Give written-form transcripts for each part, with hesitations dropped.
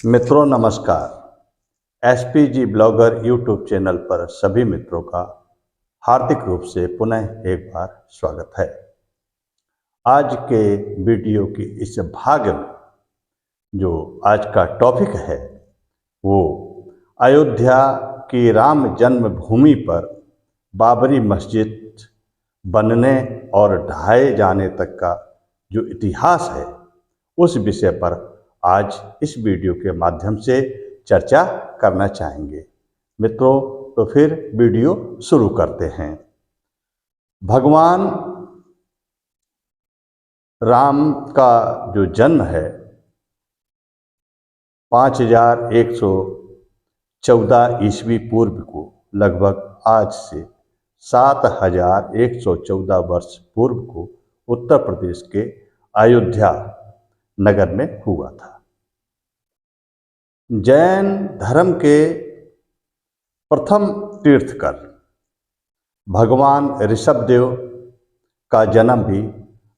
मित्रों नमस्कार। SPG blogger YouTube channel पर सभी मित्रों का हार्दिक रूप से पुनः एक बार स्वागत है। आज के वीडियो के इस भाग में जो आज का टॉपिक है वो अयोध्या की राम जन्मभूमि पर बाबरी मस्जिद बनने और ढहाए जाने तक का जो इतिहास है उस विषय पर आज इस वीडियो के माध्यम से चर्चा करना चाहेंगे। मित्रों तो फिर वीडियो शुरू करते हैं। भगवान राम का जो जन्म है 5114 ईस्वी पूर्व को लगभग आज से 7114 वर्ष पूर्व को उत्तर प्रदेश के अयोध्या नगर में हुआ था। जैन धर्म के प्रथम तीर्थकर भगवान ऋषभदेव का जन्म भी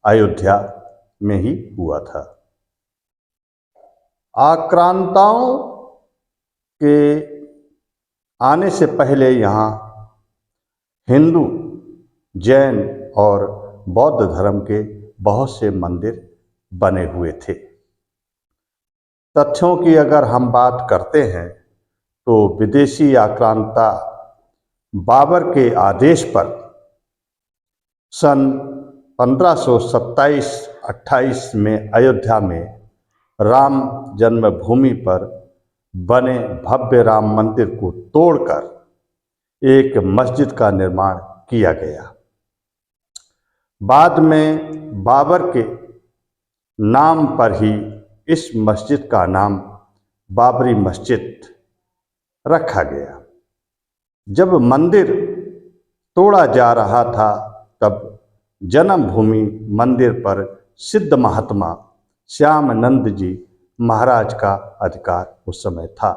अयोध्या में ही हुआ था। आक्रांताओं के आने से पहले यहाँ हिंदू, जैन और बौद्ध धर्म के बहुत से मंदिर बने हुए थे। तथ्यों की अगर हम बात करते हैं तो विदेशी आक्रांता बाबर के आदेश पर सन 1527-28 में अयोध्या में राम जन्मभूमि पर बने भव्य राम मंदिर को तोड़कर एक मस्जिद का निर्माण किया गया। बाद में बाबर के नाम पर ही इस मस्जिद का नाम बाबरी मस्जिद रखा गया। जब मंदिर तोड़ा जा रहा था तब जन्मभूमि मंदिर पर सिद्ध महात्मा श्यामानंद जी महाराज का अधिकार उस समय था।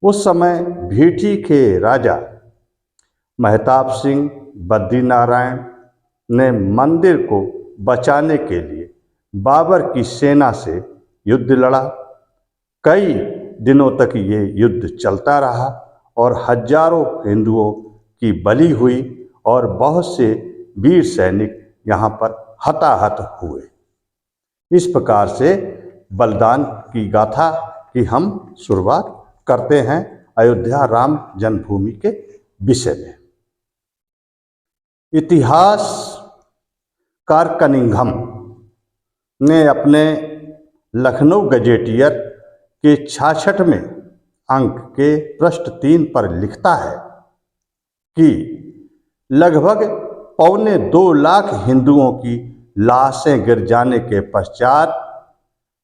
उस समय भीटी के राजा महताब सिंह बद्रीनारायण ने मंदिर को बचाने के लिए बाबर की सेना से युद्ध लड़ा। कई दिनों तक ये युद्ध चलता रहा और हजारों हिंदुओं की बलि हुई और बहुत से वीर सैनिक यहाँ पर हताहत हुए। इस प्रकार से बलिदान की गाथा की हम शुरुआत करते हैं अयोध्या राम जन्मभूमि के विषय में। इतिहासकार कनिंघम ने अपने लखनऊ गजेटियर के 66वें अंक के पृष्ठ 3 पर लिखता है कि लगभग 2.25 लाख हिंदुओं की लाशें गिर जाने के पश्चात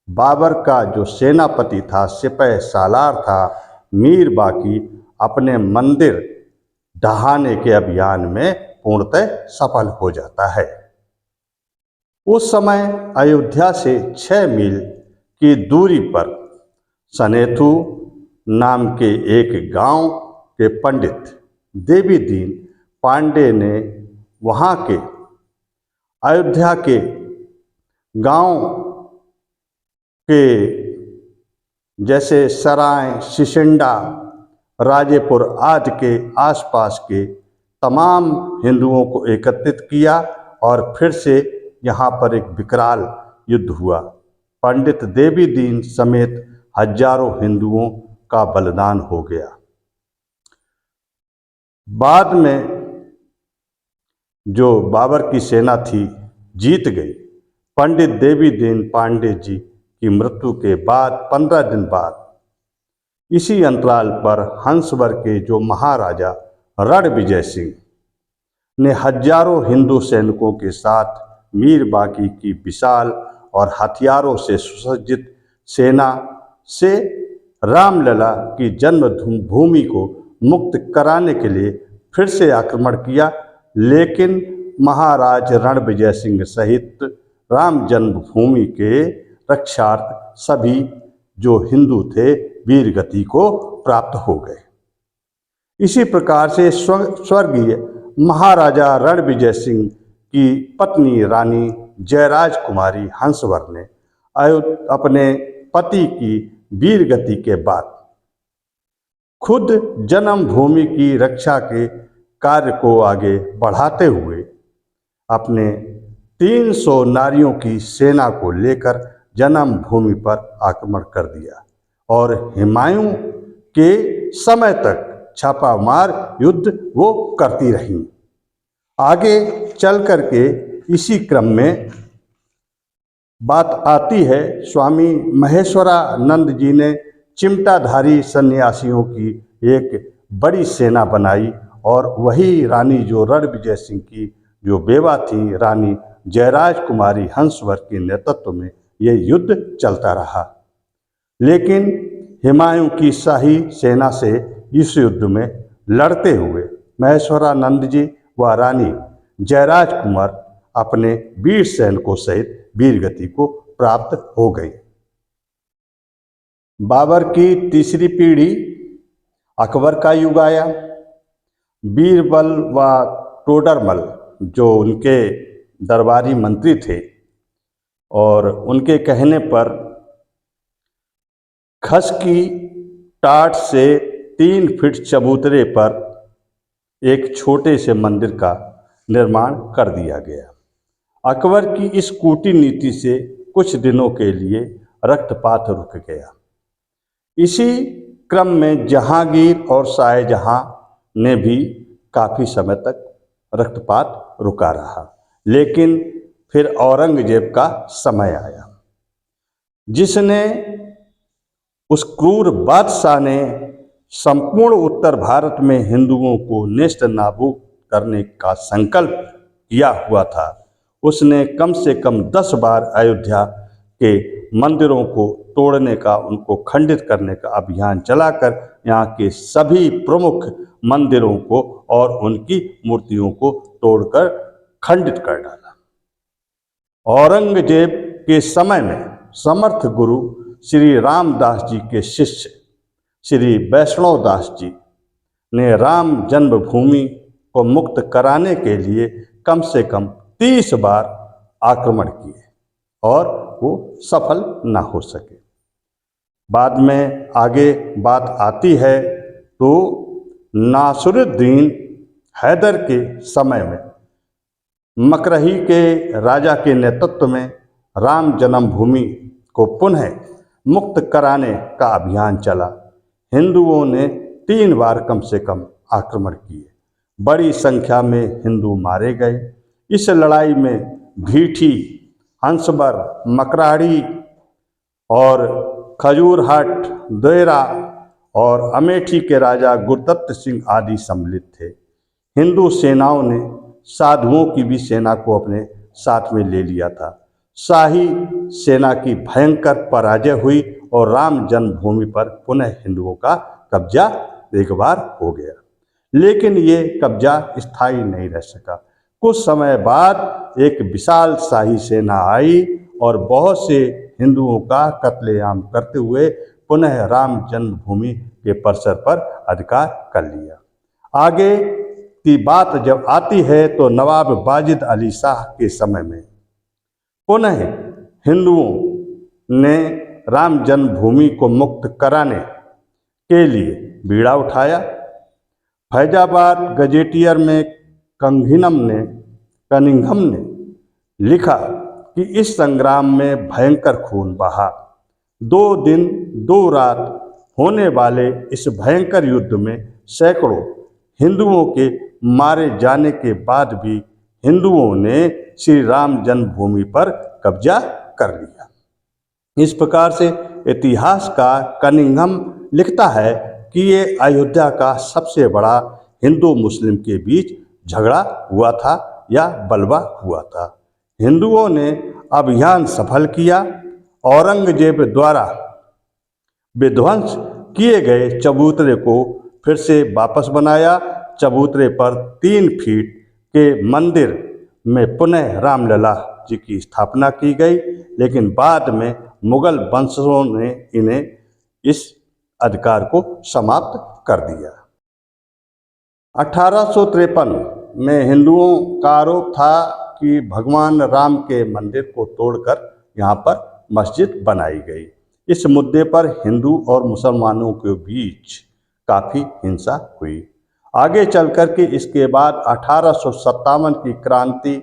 बाबर का जो सेनापति था, सिपह सालार था, मीर बाकी अपने मंदिर ढहाने के अभियान में पूर्णतः सफल हो जाता है। उस समय अयोध्या से 6 मील की दूरी पर सनेथु नाम के एक गांव के पंडित देवी दीन पांडे ने वहां के अयोध्या के गांव के जैसे सराय, शिशिंडा, राजेपुर आदि के आसपास के तमाम हिंदुओं को एकत्रित किया और फिर से यहाँ पर एक विकराल युद्ध हुआ। पंडित देवी दीन समेत हजारों हिंदुओं का बलिदान हो गया। बाद में जो बाबर की सेना थी जीत गई। पंडित देवी दीन पांडे जी की मृत्यु के बाद 15 दिन बाद इसी अंतराल पर हंसवर के जो महाराजा रणविजय सिंह ने हजारों हिंदू सैनिकों के साथ मीर बाकी की विशाल और हथियारों से सुसज्जित सेना से रामलला की जन्मभूमि को मुक्त कराने के लिए फिर से आक्रमण किया, लेकिन महाराज रणविजय सिंह सहित राम जन्मभूमि के रक्षार्थ सभी जो हिंदू थे वीरगति को प्राप्त हो गए। इसी प्रकार से स्वर्गीय महाराजा रणविजय सिंह की पत्नी रानी जयराज कुमारी हंसवर ने अपने पति की वीरगति के बाद खुद जन्मभूमि की रक्षा के कार्य को आगे बढ़ाते हुए अपने 300 नारियों की सेना को लेकर जन्मभूमि पर आक्रमण कर दिया और हुमायूं के समय तक छापामार युद्ध वो करती रहीं। आगे चल करके इसी क्रम में बात आती है, स्वामी महेश्वरानंद जी ने चिमटाधारी सन्यासियों की एक बड़ी सेना बनाई और वही रानी जो रणविजय सिंह की जो बेवा थी, रानी जयराज कुमारी हंसवर के नेतृत्व में ये युद्ध चलता रहा। लेकिन हुमायूं की शाही सेना से इस युद्ध में लड़ते हुए महेश्वरानंद जी व रानी जयराज कुमार अपने वीर सैनिकों सहित वीरगति को प्राप्त हो गई। बाबर की तीसरी पीढ़ी अकबर का युग आया। बीरबल व टोडरमल जो उनके दरबारी मंत्री थे और उनके कहने पर खस की टाट से 3 फीट चबूतरे पर एक छोटे से मंदिर का निर्माण कर दिया गया। अकबर की इस कूटनीति से कुछ दिनों के लिए रक्तपात रुक गया। इसी क्रम में जहांगीर और शाहजहां ने भी काफ़ी समय तक रक्तपात रुका रहा। लेकिन फिर औरंगजेब का समय आया, जिसने उस क्रूर बादशाह ने संपूर्ण उत्तर भारत में हिंदुओं को नेस्त नाबूद करने का संकल्प किया हुआ था। उसने कम से कम 10 बार अयोध्या के मंदिरों को तोड़ने का, उनको खंडित करने का अभियान चलाकर यहाँ के सभी प्रमुख मंदिरों को और उनकी मूर्तियों को तोड़कर खंडित कर डाला। औरंगजेब के समय में समर्थ गुरु श्री रामदास जी के शिष्य श्री वैष्णव दास जी ने राम जन्मभूमि को मुक्त कराने के लिए कम से कम 30 बार आक्रमण किए और वो सफल ना हो सके। बाद में आगे बात आती है तो नासिरुद्दीन हैदर के समय में मकरही के राजा के नेतृत्व में राम जन्मभूमि को पुनः मुक्त कराने का अभियान चला। हिंदुओं ने 3 बार कम से कम आक्रमण किए। बड़ी संख्या में हिंदू मारे गए। इस लड़ाई में भीठी, हंसबर, मकराड़ी और खजूरहट, देरा और अमेठी के राजा गुरदत्त सिंह आदि सम्मिलित थे। हिंदू सेनाओं ने साधुओं की भी सेना को अपने साथ में ले लिया था। शाही सेना की भयंकर पराजय हुई और राम जन्मभूमि पर पुनः हिंदुओं का कब्जा एक बार हो गया। लेकिन ये कब्जा स्थायी नहीं रह सका। कुछ समय बाद एक विशाल शाही सेना आई और बहुत से हिंदुओं का कत्लेआम करते हुए पुनः राम जन्मभूमि के परिसर पर अधिकार कर लिया। आगे की बात जब आती है तो नवाब वाजिद अली शाह के समय में पुनः हिंदुओं ने राम जन्मभूमि को मुक्त कराने के लिए बीड़ा उठाया। फैजाबाद गजेटियर में कनिंघम ने लिखा कि इस संग्राम में भयंकर खून बहा। 2 दिन 2 रात होने वाले इस भयंकर युद्ध में सैकड़ों हिंदुओं के मारे जाने के बाद भी हिंदुओं ने श्री राम जन्मभूमि पर कब्जा कर लिया। इस प्रकार से इतिहासकार कनिंघम लिखता है कि ये अयोध्या का सबसे बड़ा हिंदू मुस्लिम के बीच झगड़ा हुआ था या बलवा हुआ था। हिंदुओं ने अभियान सफल किया। औरंगजेब द्वारा विध्वंस किए गए चबूतरे को फिर से वापस बनाया। चबूतरे पर 3 फीट के मंदिर में पुनः रामलला जी की स्थापना की गई। लेकिन बाद में मुगल वंशजों ने इन्हें इस अधिकार को समाप्त कर दिया। 1853 में हिंदुओं का आरोप था कि भगवान राम के मंदिर को तोड़कर यहाँ पर मस्जिद बनाई गई। इस मुद्दे पर हिंदू और मुसलमानों के बीच काफ़ी हिंसा हुई। आगे चल कर के इसके बाद 1857 की क्रांति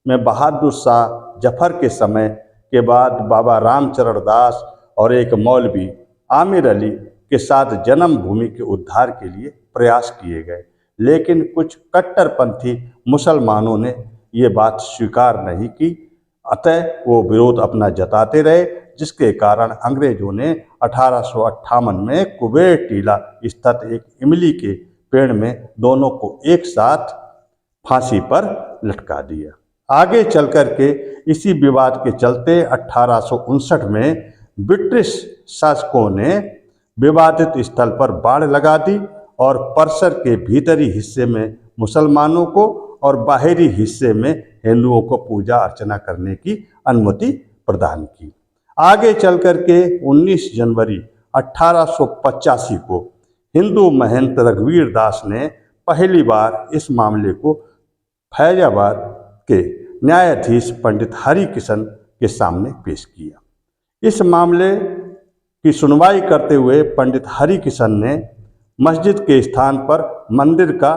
में बहादुर शाह जफर के समय के बाद बाबा रामचरण दास और एक मौलवी आमिर अली के साथ जन्मभूमि के उद्धार के लिए प्रयास किए गए, लेकिन कुछ कट्टरपंथी मुसलमानों ने ये बात स्वीकार नहीं की, अतः वो विरोध अपना जताते रहे, जिसके कारण अंग्रेजों ने 1858 में कुबेर टीला स्थित एक इमली के पेड़ में दोनों को एक साथ फांसी पर लटका दिया। आगे चल कर के इसी विवाद के चलते 1859 में ब्रिटिश शासकों ने विवादित स्थल पर बाड़ लगा दी और परिसर के भीतरी हिस्से में मुसलमानों को और बाहरी हिस्से में हिंदुओं को पूजा अर्चना करने की अनुमति प्रदान की। आगे चल कर के 19 जनवरी 1885 को हिंदू महंत रघुवीर दास ने पहली बार इस मामले को फैजाबाद के न्यायाधीश पंडित हरि किशन के सामने पेश किया। इस मामले की सुनवाई करते हुए पंडित हरि किशन ने मस्जिद के स्थान पर मंदिर का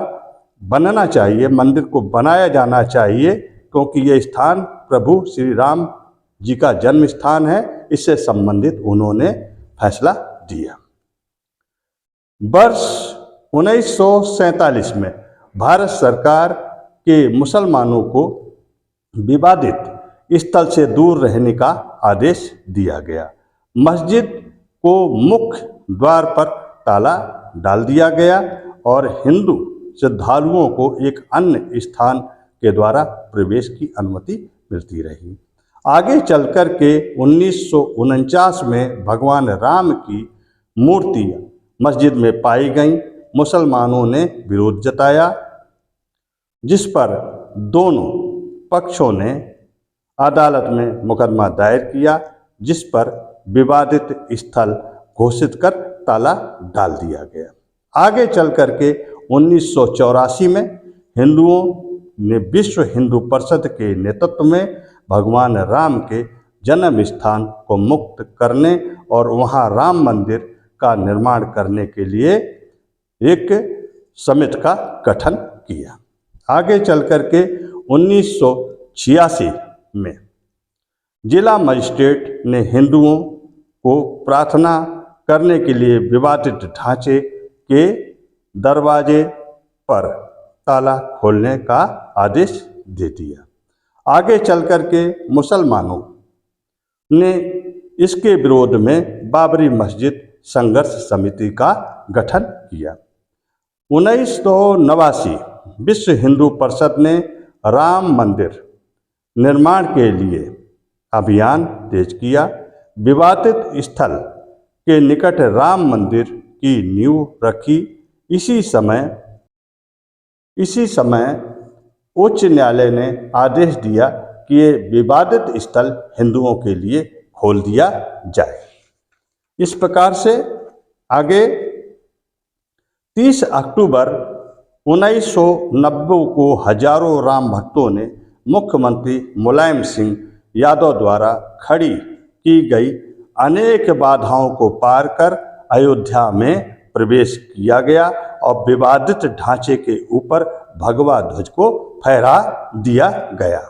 बनना चाहिए, मंदिर को बनाया जाना चाहिए, क्योंकि ये स्थान प्रभु श्री राम जी का जन्म स्थान है, इससे संबंधित उन्होंने फैसला दिया। वर्ष 1947 में भारत सरकार के मुसलमानों को विवादित स्थल से दूर रहने का आदेश दिया गया। मस्जिद को मुख्य द्वार पर ताला डाल दिया गया और हिंदू श्रद्धालुओं को एक अन्य स्थान के द्वारा प्रवेश की अनुमति मिलती रही। आगे चलकर के 1949 में भगवान राम की मूर्तियाँ मस्जिद में पाई गईं। मुसलमानों ने विरोध जताया, जिस पर दोनों पक्षों ने अदालत में मुकदमा दायर किया, जिस पर विवादित स्थल घोषित कर ताला डाल दिया गया। आगे चल कर के 1984 में हिंदुओं ने विश्व हिंदू परिषद के नेतृत्व में भगवान राम के जन्म स्थान को मुक्त करने और वहां राम मंदिर का निर्माण करने के लिए एक समिति का गठन किया। आगे चल कर के 1986 में जिला मजिस्ट्रेट ने हिंदुओं को प्रार्थना करने के लिए विवादित ढांचे के दरवाजे पर ताला खोलने का आदेश दे दिया। आगे चल कर के मुसलमानों ने इसके विरोध में बाबरी मस्जिद संघर्ष समिति का गठन किया। 1989 विश्व हिंदू परिषद ने राम मंदिर निर्माण के लिए अभियान तेज किया। विवादित स्थल के निकट राम मंदिर की नींव रखी। इसी समय उच्च न्यायालय ने आदेश दिया कि ये विवादित स्थल हिंदुओं के लिए खोल दिया जाए। इस प्रकार से आगे 30 अक्टूबर 1990 को हजारों राम भक्तों ने मुख्यमंत्री मुलायम सिंह यादव द्वारा खड़ी की गई अनेक बाधाओं को पार कर अयोध्या में प्रवेश किया गया और विवादित ढांचे के ऊपर भगवा ध्वज को फहरा दिया गया।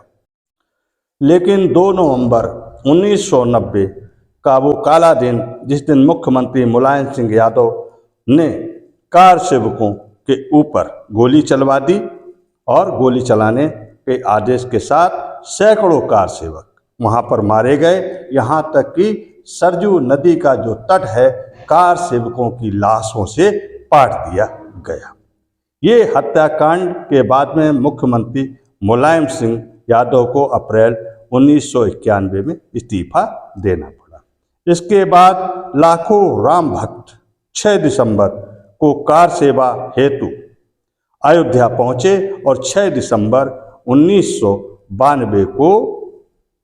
लेकिन 2 नवंबर 1990 का वो काला दिन, जिस दिन मुख्यमंत्री मुलायम सिंह यादव ने कार सेवकों के ऊपर गोली चलवा दी और गोली चलाने के आदेश के साथ सैकड़ों कार सेवक वहाँ पर मारे गए। यहाँ तक कि सरजू नदी का जो तट है कार सेवकों की लाशों से पाट दिया गया। ये हत्याकांड के बाद में मुख्यमंत्री मुलायम सिंह यादव को अप्रैल 1991 में इस्तीफा देना पड़ा। इसके बाद लाखों राम भक्त 6 दिसंबर को कार सेवा हेतु अयोध्या पहुँचे और 6 दिसंबर 1992 को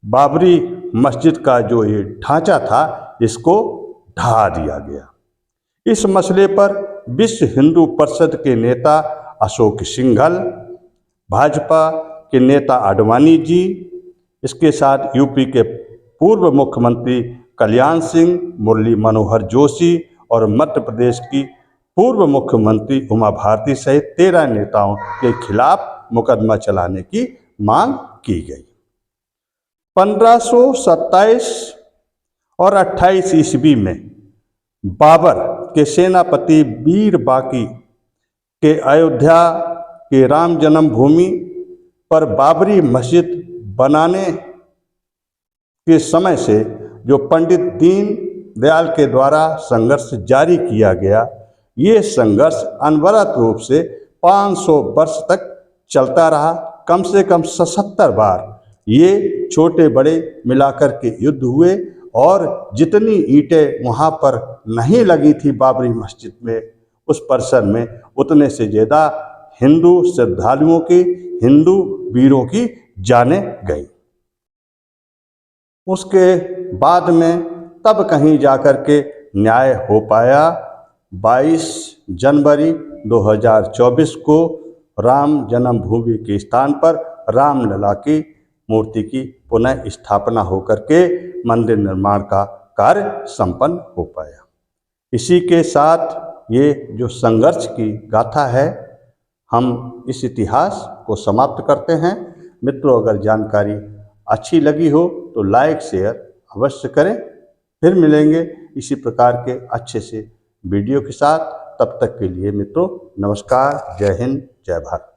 बाबरी मस्जिद का जो ये ढांचा था इसको ढहा दिया गया। इस मसले पर विश्व हिंदू परिषद के नेता अशोक सिंघल, भाजपा के नेता आडवाणी जी, इसके साथ यूपी के पूर्व मुख्यमंत्री कल्याण सिंह, मुरली मनोहर जोशी और मध्य प्रदेश की पूर्व मुख्यमंत्री उमा भारती सहित 13 नेताओं के खिलाफ मुकदमा चलाने की मांग की गई। 1527 और 28 ईस्वी में बाबर के सेनापति वीर बाकी के अयोध्या के राम जन्मभूमि पर बाबरी मस्जिद बनाने के समय से जो पंडित दीन दयाल के द्वारा संघर्ष जारी किया गया, ये संघर्ष अनवरत रूप से 500 वर्ष तक चलता रहा। कम से कम 77 बार ये छोटे बड़े मिलाकर के युद्ध हुए और जितनी ईंटें वहाँ पर नहीं लगी थी बाबरी मस्जिद में, उस परिसर में, उतने से ज़्यादा हिंदू श्रद्धालुओं की, हिंदू वीरों की जानें गई। उसके बाद में तब कहीं जाकर के न्याय हो पाया। 22 जनवरी 2024 को राम जन्मभूमि के स्थान पर रामलला की मूर्ति की पुनः स्थापना होकर के मंदिर निर्माण का कार्य संपन्न हो पाया। इसी के साथ ये जो संघर्ष की गाथा है, हम इस इतिहास को समाप्त करते हैं। मित्रों, अगर जानकारी अच्छी लगी हो तो लाइक शेयर अवश्य करें। फिर मिलेंगे इसी प्रकार के अच्छे से वीडियो के साथ। तब तक के लिए मित्रों, नमस्कार, जय हिंद, जय भारत।